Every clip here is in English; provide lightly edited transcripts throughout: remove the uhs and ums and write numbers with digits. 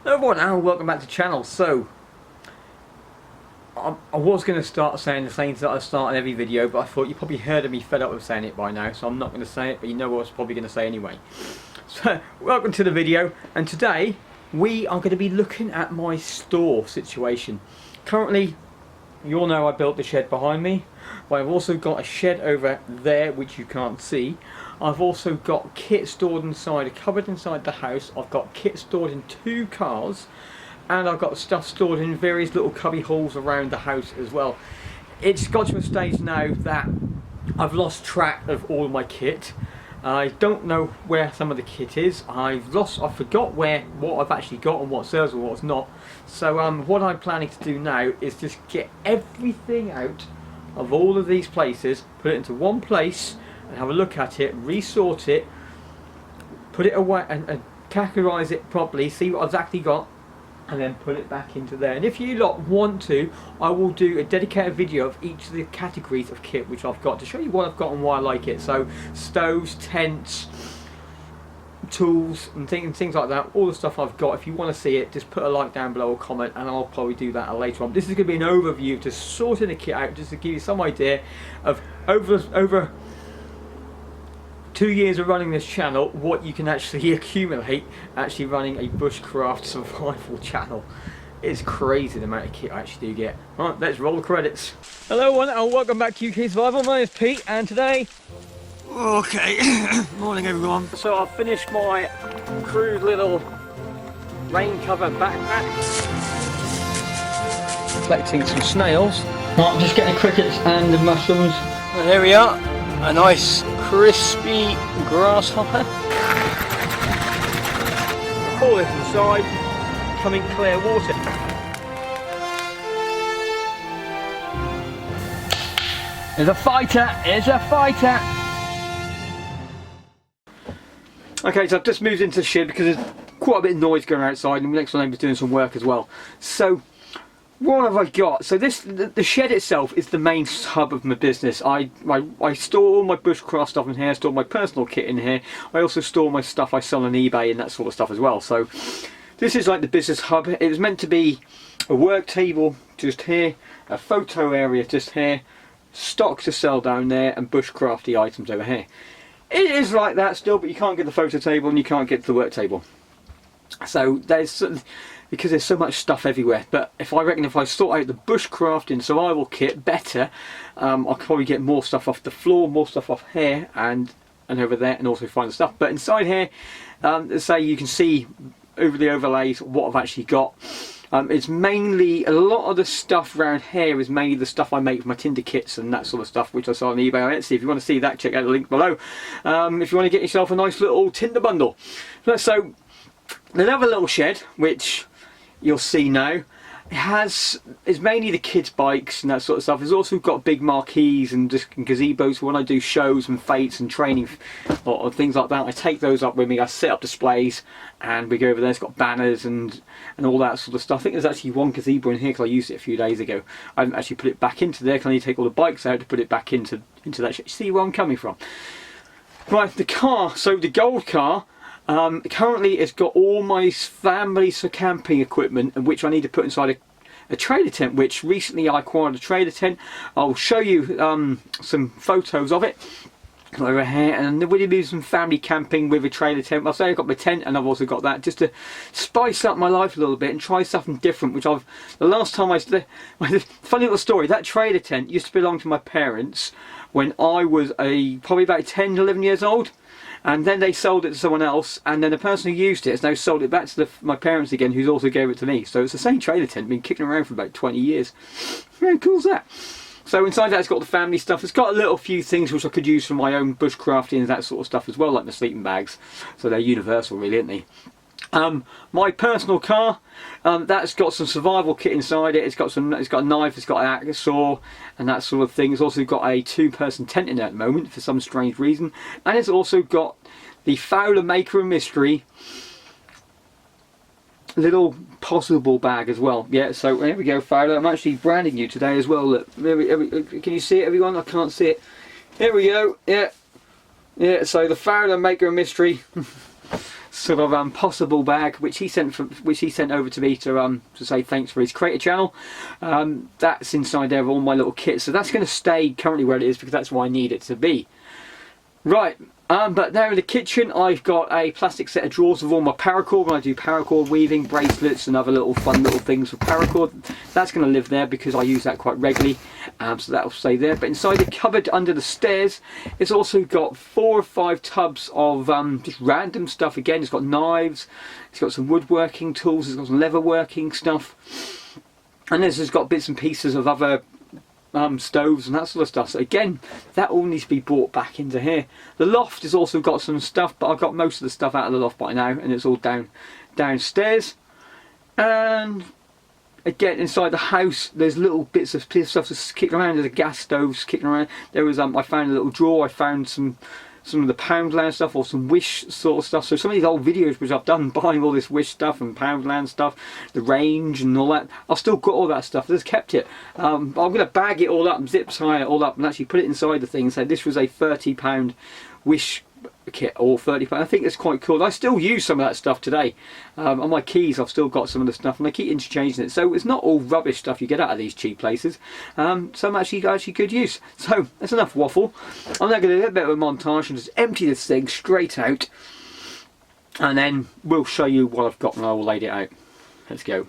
Hello everyone and welcome back to the channel. So, I was going to start saying the things that I start in every video, but I thought you probably heard of me fed up with saying it by now, so I'm not going to say it, but you know what I was probably going to say anyway. So, welcome to the video, and today we are going to be looking at my store situation. Currently, you all know I built the shed behind me, but I've also got a shed over there which you can't see. I've also got kit stored inside a cupboard inside the house. I've got kit stored in 2 cars, and I've got stuff stored in various little cubby holes around the house as well. It's got to a stage now that I've lost track of all my kit. I don't know where some of the kit is. I forgot what I've actually got and what serves and what's not. So what I'm planning to do now is just get everything out of all of these places, put it into one place and have a look at it, resort it, put it away and categorize it properly, see what I've exactly got, and then put it back into there. And if you lot want to, I will do a dedicated video of each of the categories of kit which I've got to show you what I've got and why I like it. So stoves, tents, tools and things like that, all the stuff I've got. If you want to see it, just put a like down below or comment, and I'll probably do that later on. This is going to be an overview of just sorting the kit out, just to give you some idea of over 2 years of running this channel, what you can actually accumulate actually running a bushcraft survival channel. It's crazy the amount of kit I actually do get. Right, let's roll the credits. Hello everyone and welcome back to UK Survival. My name is Pete, and today... Okay, morning everyone. So I've finished my crude little rain cover backpack. Collecting some snails. Right, just getting crickets and the mushrooms. And here we are, a nice crispy grasshopper. Pour this inside, coming clear water. There's a fighter, there's a fighter. Okay, so I've just moved into the shed because there's quite a bit of noise going outside, and the next one was doing some work as well. So what have I got? So the shed itself is the main hub of my business. I store all my bushcraft stuff in here, I store my personal kit in here. I also store my stuff I sell on eBay and that sort of stuff as well. So this is like the business hub. It was meant to be a work table just here, a photo area just here, stock to sell down there, and bushcrafty items over here. It is like that still, but you can't get the photo table and you can't get to the work table. So because there's so much stuff everywhere. But if I sort out the bushcrafting survival kit better, I could probably get more stuff off the floor, more stuff off here and over there, and also find the stuff. But inside here, let's say you can see over the overlays what I've actually got. It's mainly, a lot of the stuff around here is mainly the stuff I make with my tinder kits and that sort of stuff, which I sell on eBay or Etsy. If you want to see that, check out the link below. If you want to get yourself a nice little tinder bundle. So another little shed, which you'll see now, is mainly the kids' bikes and that sort of stuff. It's also got big marquees and just gazebos for when I do shows and fetes and training or things like that. I take those up with me, I set up displays, and we go over there. It's got banners and all that sort of stuff. I think there's actually one gazebo in here because I used it a few days ago. I haven't actually put it back into there because I need to take all the bikes out to put it back into that shed. See where I'm coming from? Right, the car, so the gold car, currently it's got all my family camping equipment, and which I need to put inside a trailer tent, which recently I acquired a trailer tent. I'll show you some photos of it over here, and there will be some family camping with a trailer tent. I'll say I've got my tent and I've also got that just to spice up my life a little bit and try something different, which the last time funny little story, that trailer tent used to belong to my parents when I was probably about 10 11 years old. And then they sold it to someone else, and then the person who used it has now sold it back to my parents again, who's also gave it to me. So it's the same trailer tent, been kicking around for about 20 years. How cool is that? So inside that it's got the family stuff. It's got a little few things which I could use for my own bushcrafting and that sort of stuff as well, like my sleeping bags. So they're universal really, aren't they? My personal car, that's got some survival kit inside it. It's got a knife, it's got an axe, a saw, and that sort of thing. It's also got a 2-person tent in there at the moment for some strange reason, and it's also got the Fowler Maker Mystery little possible bag as well. Yeah, so there we go, Fowler. I'm actually branding you today as well. Look, can you see it, everyone? I can't see it. Here we go. Yeah, so the Fowler Maker Mystery sort of possible bag, which he sent over to me to say thanks for his creator channel. That's inside there with all my little kits, so that's going to stay currently where it is because that's where I need it to be. Right. But there in the kitchen I've got a plastic set of drawers with all my paracord. When I do paracord weaving, bracelets and other little fun little things for paracord, that's going to live there because I use that quite regularly, so that'll stay there. But inside the cupboard under the stairs, it's also got 4 or 5 tubs of just random stuff. Again, it's got knives, it's got some woodworking tools, it's got some leatherworking stuff, and this has got bits and pieces of other stoves and that sort of stuff. So again, that all needs to be brought back into here. The loft has also got some stuff, but I've got most of the stuff out of the loft by now, and it's all downstairs. And again, inside the house, there's little bits of stuff just kicking around. There's a gas stove kicking around. There was I found a little drawer. I found some of the Poundland stuff, or some Wish sort of stuff. So some of these old videos which I've done buying all this Wish stuff and Poundland stuff, the range and all that, I've still got all that stuff. I've just kept it. I'm going to bag it all up and zip tie it all up and actually put it inside the thing and say this was a £30 Wish kit, or £30. I think it's quite cool. I still use some of that stuff today. On my keys I've still got some of the stuff, and I keep interchanging it, so it's not all rubbish stuff you get out of these cheap places. Some actually good use. So that's enough waffle. I'm now going to do a bit of a montage and just empty this thing straight out, and then we'll show you what I've got when I've laid it out. Let's go.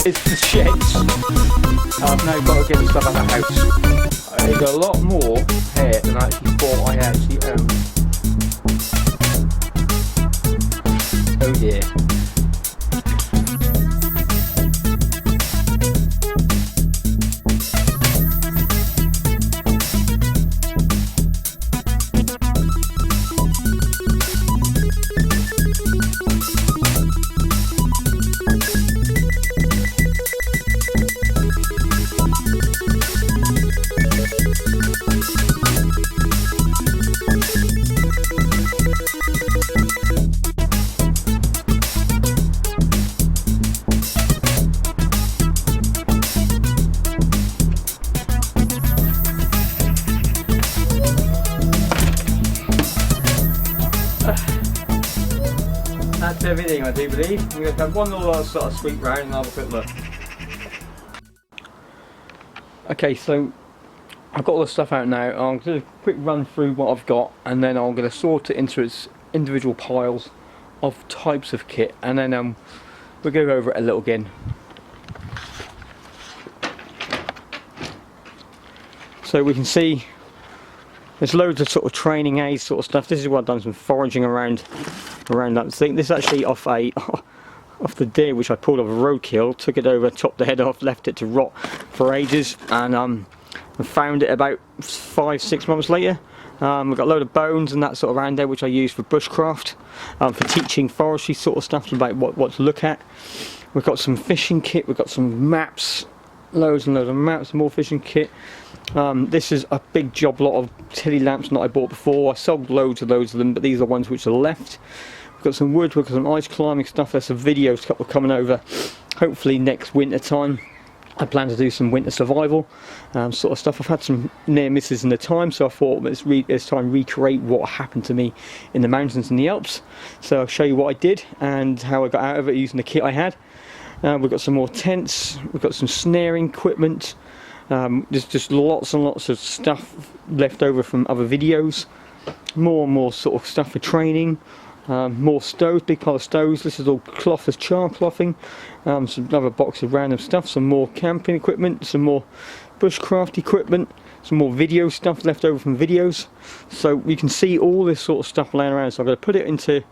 It's the sheds. I've now got to get the stuff out of the house. I got a lot more here than I actually thought I actually owned. Oh dear. That's everything, I do believe. I'm going to have one more sort of sweep round and have a quick look. Okay, so I've got all the stuff out now. I'm going to do a quick run through what I've got, and then I'm going to sort it into its individual piles of types of kit, and then we'll go over it a little again. So we can see there's loads of sort of training aids sort of stuff. This is what I've done some foraging around that thing. This is actually off the deer which I pulled off a roadkill, took it over, chopped the head off, left it to rot for ages, and found it about 5-6 months later. We've got a load of bones and that sort of around there which I use for bushcraft, for teaching forestry sort of stuff about what to look at. We've got some fishing kit, we've got some maps, loads and loads of maps, more fishing kit. This is a big job lot of tilly lamps that I bought before. I sold loads of them, but these are the ones which are left. We've got some wood, we've got some ice climbing stuff. There's some videos coming over, hopefully next winter time. I plan to do some winter survival sort of stuff. I've had some near misses in the time, so I thought it's time to recreate what happened to me in the mountains in the Alps. So I'll show you what I did and how I got out of it using the kit I had. We've got some more tents, we've got some snaring equipment. There's just lots and lots of stuff left over from other videos. More and more sort of stuff for training. More stoves, big pile of stoves. This is all cloth as char clothing. Some another box of random stuff. Some more camping equipment. Some more bushcraft equipment. Some more video stuff left over from videos. So you can see all this sort of stuff laying around. So I'm going to put it into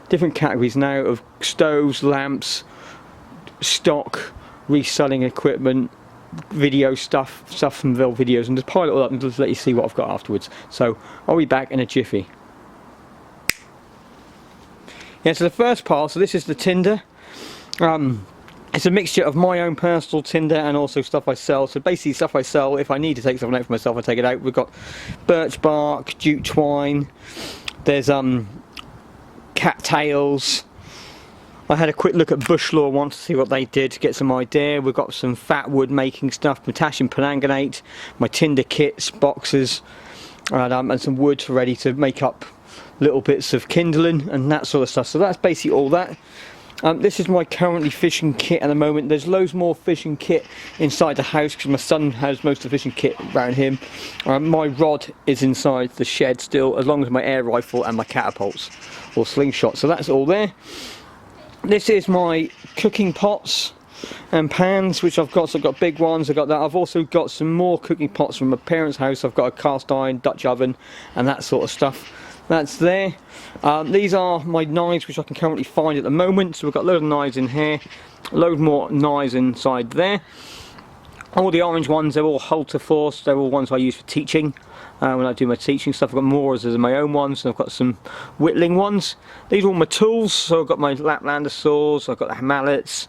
different categories now of stoves, lamps, stock, reselling equipment, video stuff from Ville videos, and just pile it all up and just let you see what I've got afterwards. So I'll be back in a jiffy. Yeah, so the first pile, so this is the tinder. It's a mixture of my own personal tinder and also stuff I sell. So basically stuff I sell, if I need to take something out for myself, I take it out. We've got birch bark, jute twine, there's cattails. I had a quick look at Bush Law once to see what they did to get some idea. We've got some fat wood making stuff, potassium permanganate, my tinder kits, boxes, and some wood ready to make up little bits of kindling and that sort of stuff. So that's basically all that. This is my currently fishing kit at the moment. There's loads more fishing kit inside the house because my son has most of the fishing kit around him. My rod is inside the shed still, as long as my air rifle and my catapults or slingshot. So that's all there. This is my cooking pots and pans, which I've got. So I've got big ones, I've got that. I've also got some more cooking pots from my parents' house. I've got a cast iron Dutch oven and that sort of stuff. That's there. These are my knives which I can currently find at the moment. So we've got a load of knives in here, a load more knives inside there. All the orange ones, they're all Hultafors. They're all ones I use for teaching. When I do my teaching stuff, I've got more as my own ones, and I've got some whittling ones. These are all my tools. So I've got my Laplander saws, I've got the mallets,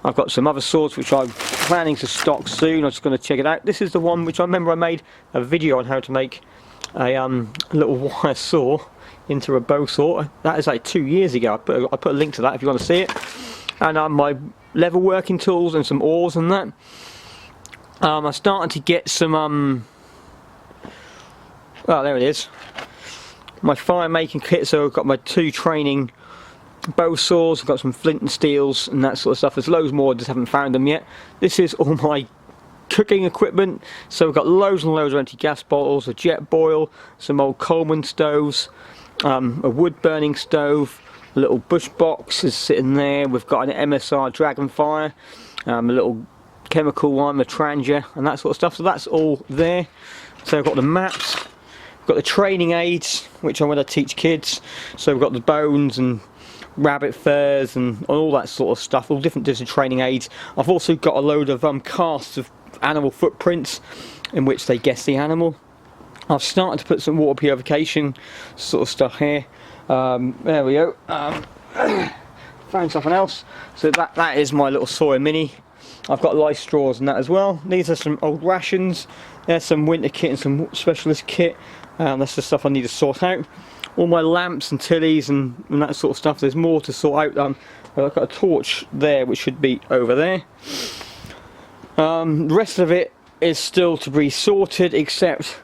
I've got some other saws which I'm planning to stock soon. I'm just going to check it out. This is the one which I remember I made a video on how to make a little wire saw into a bow saw. That is like 2 years ago. I put a link to that if you want to see it. And my level working tools and some oars and that. I started to get some well, there it is, my fire making kit. So I've got my 2 training bow saws, I've got some flint and steels and that sort of stuff. There's loads more, I just haven't found them yet. This is all my cooking equipment. So we've got loads and loads of empty gas bottles, a jet boil, some old Coleman stoves, a wood burning stove, a little bush box is sitting there. We've got an MSR Dragonfire, a little chemical one, the Tranger and that sort of stuff. So that's all there. So I've got the maps, we've got the training aids which I'm going to teach kids. So we've got the bones and rabbit furs and all that sort of stuff, all different training aids. I've also got a load of casts of animal footprints in which they guess the animal. I've started to put some water purification sort of stuff here. There we go. Found something else. So that is my little soy mini. I've got lice straws and that as well. These are some old rations. There's some winter kit and some specialist kit. That's the stuff I need to sort out. All my lamps and tillies and that sort of stuff. There's more to sort out. I've got a torch there which should be over there. The rest of it is still to be sorted except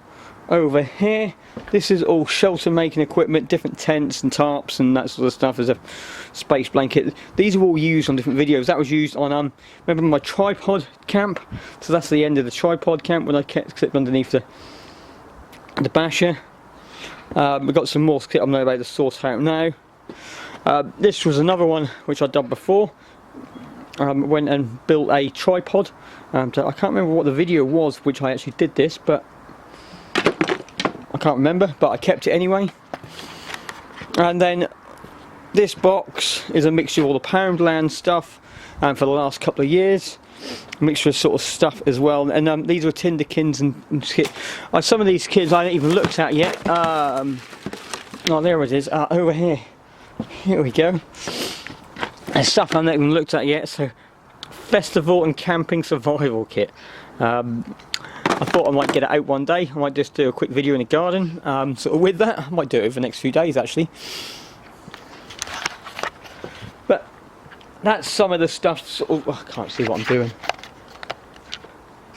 over here. This is all shelter making equipment, different tents and tarps and that sort of stuff. There's a space blanket. These are all used on different videos. That was used on remember my tripod camp. So that's the end of the tripod camp when I clipped underneath the basher. We've got some more kit I'm not about to sort out now. This was another one which I'd done before. Went and built a tripod. I can't remember what the video was which I actually did this, but I can't remember, but I kept it anyway. And then this box is a mixture of all the Poundland stuff for the last couple of years. A mixture of sort of stuff as well. And these are Tinderkins and kit. Some of these kids I haven't even looked at yet. Oh, there it is, over here. Here we go. There's stuff I haven't even looked at yet. So festival and camping survival kit. I thought I might get it out one day. I might just do a quick video in the garden sort of with that. I might do it over the next few days actually. But that's some of the stuff sort of, I can't see what I'm doing.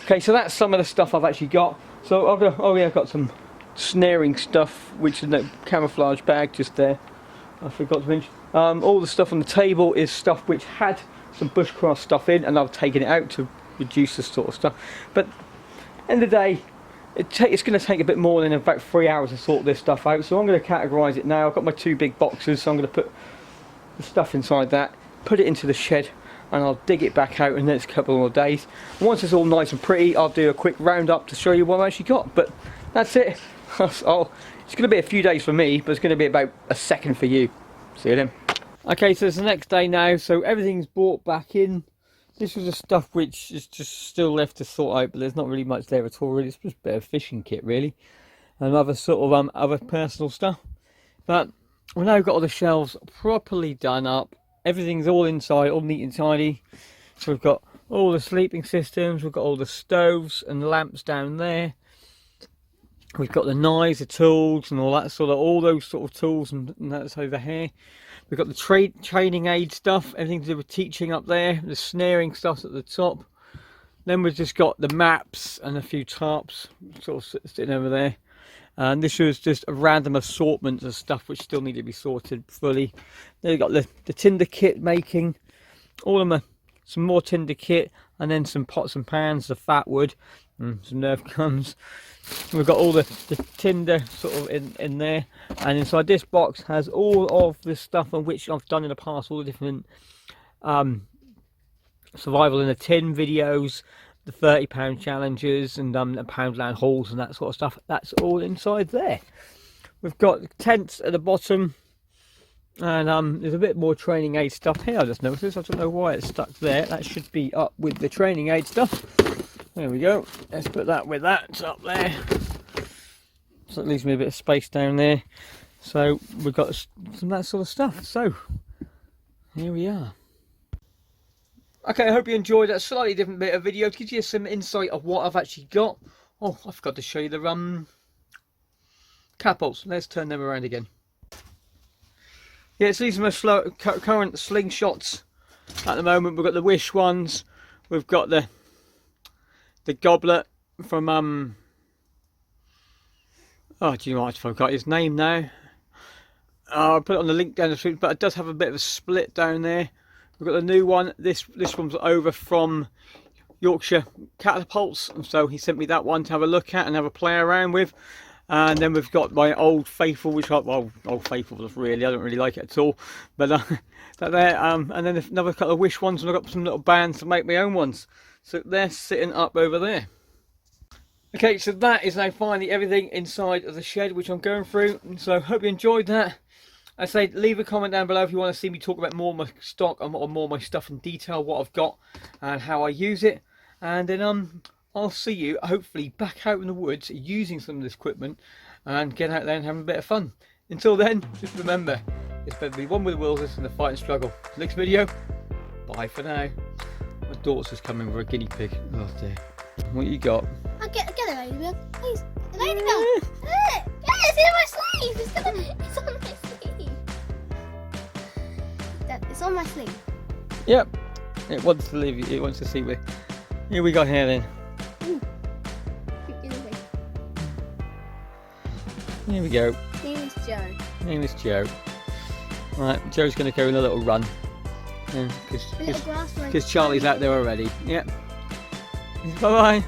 Okay, so that's some of the stuff I've actually got. So I've got, oh yeah, I've got some snaring stuff, which is a camouflage bag just there. I forgot to mention. All the stuff on the table is stuff which had some bushcraft stuff in, and I've taken it out to reduce this sort of stuff. But end of the day, it's going to take a bit more than about 3 hours to sort this stuff out. So I'm going to categorise it now. I've got my 2 big boxes, so I'm going to put the stuff inside that, put it into the shed, and I'll dig it back out in the next couple more days. And once it's all nice and pretty, I'll do a quick roundup to show you what I've actually got. But that's it. It's going to be a few days for me, but it's going to be about a second for you. See you then. Okay, so it's the next day now, so everything's brought back in. This was the stuff which is just still left to sort out, but there's not really much there at all really. It's just a bit of fishing kit really, and other sort of other personal stuff. But we've now got all the shelves properly done up. Everything's all inside, all neat and tidy. So we've got all the sleeping systems, we've got all the stoves and lamps down there. We've got the knives, the tools and all that sort of, all those sort of tools and that's over here. We've got the training aid stuff, everything to do with teaching up there. The snaring stuff's at the top. Then we've just got the maps and a few tarps sort of sitting over there. And this was just a random assortment of stuff which still need to be sorted fully. Then we've got the tinder kit making, all of them, some more tinder kit, and then some pots and pans, the fat wood, and some Nerf guns. We've got all the tinder sort of in there, and inside this box has all of the stuff on which I've done in the past, all the different survival in a tin videos, the £30 challenges and the Poundland hauls and that sort of stuff. That's all inside there. We've got tents at the bottom, and there's a bit more training aid stuff here. I just noticed this. I don't know why it's stuck there. That should be up with the training aid stuff. There we go. Let's put that with that. It's up there. So it leaves me a bit of space down there. So we've got some of that sort of stuff. So here we are. Okay, I hope you enjoyed that slightly different bit of video to give you some insight of what I've actually got. Oh, I forgot to show you the catapults. Let's turn them around again. Yeah, so these are my current slingshots at the moment. We've got the Wish ones. We've got the goblet from oh, do you know what? I forgot his name now. I'll put it on the link down the street, but it does have a bit of a split down there. We've got the new one. This one's over from Yorkshire Catapults, and so he sent me that one to have a look at and have a play around with. And then we've got my Old Faithful, which well, Old Faithful really, I don't really like it at all, but that there. And then another couple of Wish ones, and I've got some little bands to make my own ones. So they're sitting up over there. Okay, so that is now finally everything inside of the shed which I'm going through. So hope you enjoyed that. I say leave a comment down below if you want to see me talk about more of my stock and more of my stuff in detail, what I've got and how I use it. And then I'll see you hopefully back out in the woods using some of this equipment and get out there and having a bit of fun. Until then, just remember, it's better to be one with the wilderness than the fight and struggle. Next video, bye for now. My daughter's just coming with a guinea pig. Oh dear. What you got? I'll get the ladybug, please. The ladybug! Yes, it's in my sleeve! It's on my sleeve. It's on my sleeve. Yep. It wants to leave you. It wants to see me. Here we go here then. Ooh. Here we go. Name is Joe. Name is Joe. Right, Joe's going to go on a little run. Because Charlie's out there already. Yep. Bye bye.